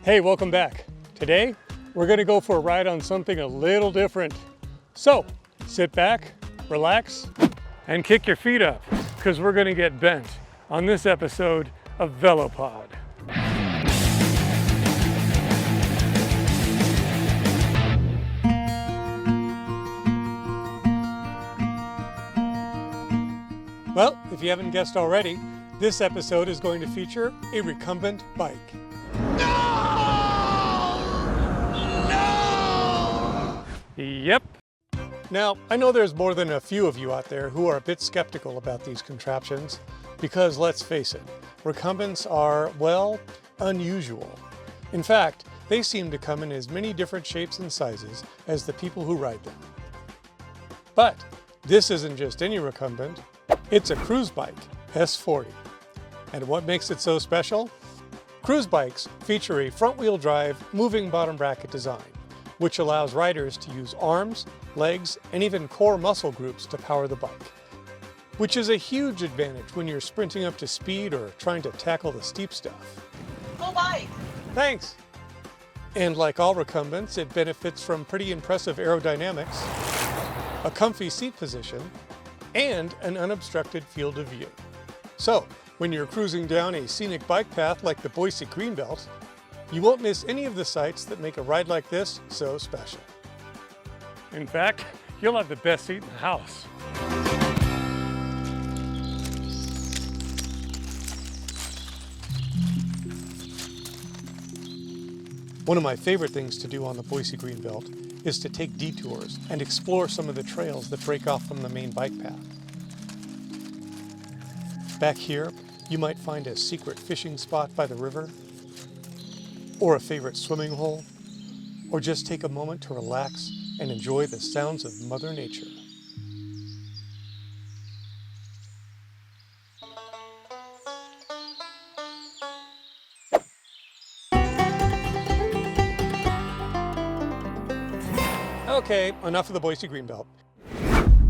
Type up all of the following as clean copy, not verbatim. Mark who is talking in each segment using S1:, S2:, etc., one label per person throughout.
S1: Hey, welcome back. Today, we're gonna go for a ride on something a little different. So, sit back, relax, and kick your feet up, because we're gonna get bent on this episode of Velopod. Well, if you haven't guessed already, this episode is going to feature a recumbent bike. Yep. Now, I know there's more than a few of you out there who are a bit skeptical about these contraptions because, let's face it, recumbents are, well, unusual. In fact, they seem to come in as many different shapes and sizes as the people who ride them. But this isn't just any recumbent, it's a Cruzbike S40. And what makes it so special? Cruzbikes feature a front-wheel drive moving bottom bracket design, which allows riders to use arms, legs, and even core muscle groups to power the bike, which is a huge advantage when you're sprinting up to speed or trying to tackle the steep stuff.
S2: Cool bike!
S1: Thanks! And like all recumbents, it benefits from pretty impressive aerodynamics, a comfy seat position, and an unobstructed field of view. So, when you're cruising down a scenic bike path like the Boise Greenbelt, you won't miss any of the sights that make a ride like this so special. In fact, you'll have the best seat in the house. One of my favorite things to do on the Boise Greenbelt is to take detours and explore some of the trails that break off from the main bike path. Back here, you might find a secret fishing spot by the river, or a favorite swimming hole, or just take a moment to relax and enjoy the sounds of Mother Nature. Okay, enough of the Boise Greenbelt.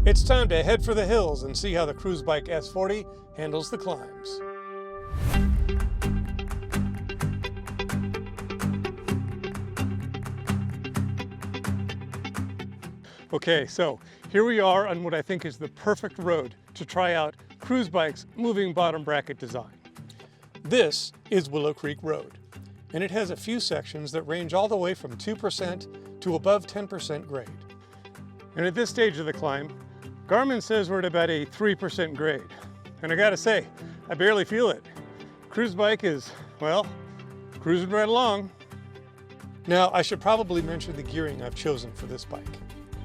S1: It's time to head for the hills and see how the Cruzbike S40 handles the climbs. Okay, so here we are on what I think is the perfect road to try out Cruzbike's moving bottom bracket design. This is Willow Creek Road, and it has a few sections that range all the way from 2% to above 10% grade. And at this stage of the climb, Garmin says we're at about a 3% grade. And I gotta say, I barely feel it. Cruzbike is, well, cruising right along. Now, I should probably mention the gearing I've chosen for this bike.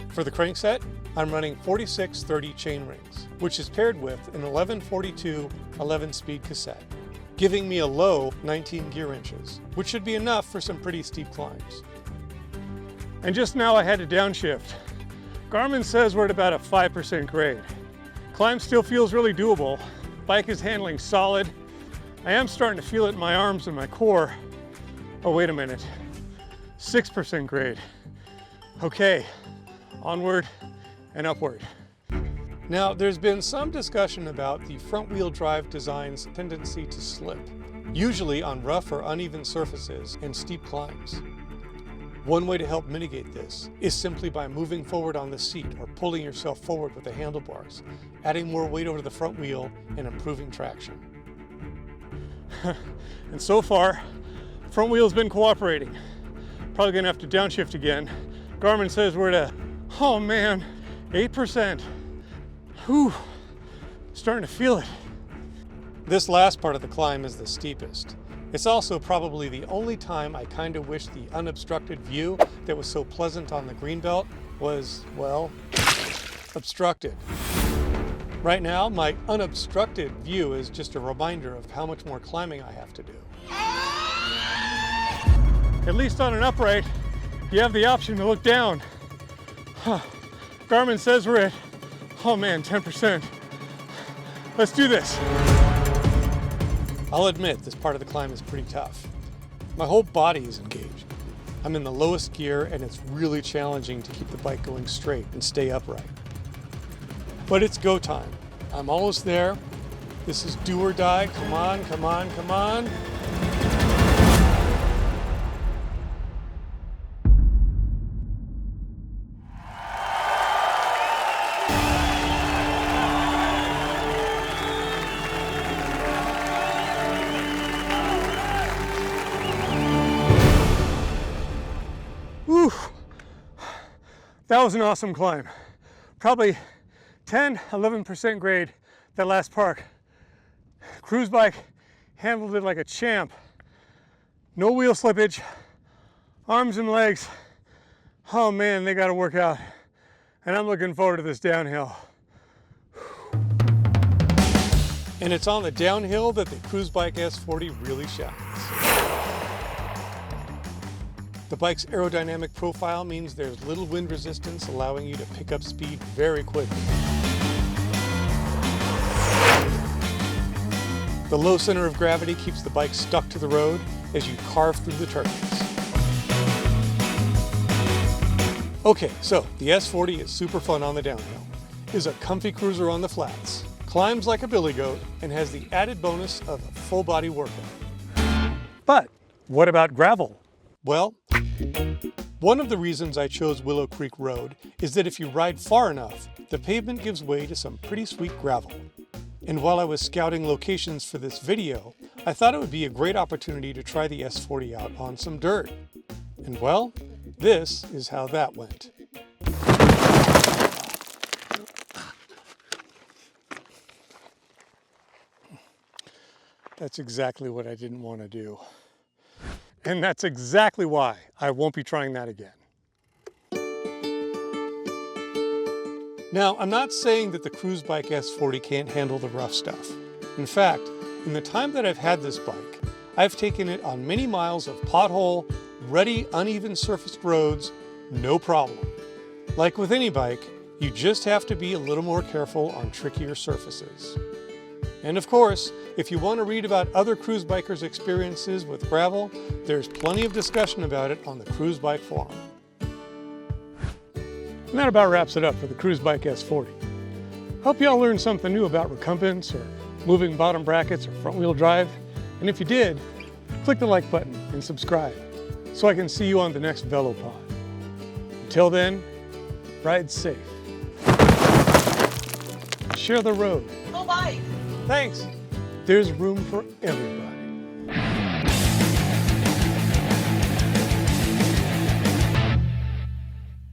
S1: For the crankset, I'm running 4630 chain rings, which is paired with an 1142 11-speed cassette, giving me a low 19 gear inches, which should be enough for some pretty steep climbs. And just now I had to downshift. Garmin says we're at about a 5% grade. Climb still feels really doable. Bike is handling solid. I am starting to feel it in my arms and my core. Oh, wait a minute. 6% grade. Okay. Onward and upward. Now, there's been some discussion about the front-wheel drive design's tendency to slip, usually on rough or uneven surfaces and steep climbs. One way to help mitigate this is simply by moving forward on the seat or pulling yourself forward with the handlebars, adding more weight over the front wheel and improving traction. And so far, the front wheel's been cooperating. Probably gonna have to downshift again. Garmin says we're at a, oh man, 8%. Whew, starting to feel it. This last part of the climb is the steepest. It's also probably the only time I kind of wish the unobstructed view that was so pleasant on the Greenbelt was, well, obstructed. Right now, my unobstructed view is just a reminder of how much more climbing I have to do. At least on an upright, you have the option to look down. Garmin says we're at, oh man, 10%. Let's do this. I'll admit this part of the climb is pretty tough. My whole body is engaged. I'm in the lowest gear and it's really challenging to keep the bike going straight and stay upright. But it's go time. I'm almost there. This is do or die. Come on, come on, come on. That was an awesome climb. Probably 10, 11% grade, that last part. Cruzbike handled it like a champ. No wheel slippage, arms and legs. Oh man, they got to work out. And I'm looking forward to this downhill. And it's on the downhill that the Cruzbike S40 really shines. The bike's aerodynamic profile means there's little wind resistance, allowing you to pick up speed very quickly. The low center of gravity keeps the bike stuck to the road as you carve through the turbulence. Okay, so the S40 is super fun on the downhill, is a comfy cruiser on the flats, climbs like a billy goat, and has the added bonus of a full body workout. But what about gravel? Well, one of the reasons I chose Willow Creek Road is that if you ride far enough, the pavement gives way to some pretty sweet gravel. And while I was scouting locations for this video, I thought it would be a great opportunity to try the S40 out on some dirt. And well, this is how that went. That's exactly what I didn't want to do. And that's exactly why I won't be trying that again. Now, I'm not saying that the Cruzbike S40 can't handle the rough stuff. In fact, in the time that I've had this bike, I've taken it on many miles of pothole, rutty, uneven surfaced roads, no problem. Like with any bike, you just have to be a little more careful on trickier surfaces. And of course, if you want to read about other cruise bikers' experiences with gravel, there's plenty of discussion about it on the Cruzbike forum. And that about wraps it up for the Cruzbike S40. Hope you all learned something new about recumbents or moving bottom brackets or front wheel drive. And if you did, click the like button and subscribe so I can see you on the next VeloPod. Until then, ride safe. Share the road.
S2: Go bike.
S1: Thanks. There's room for everybody.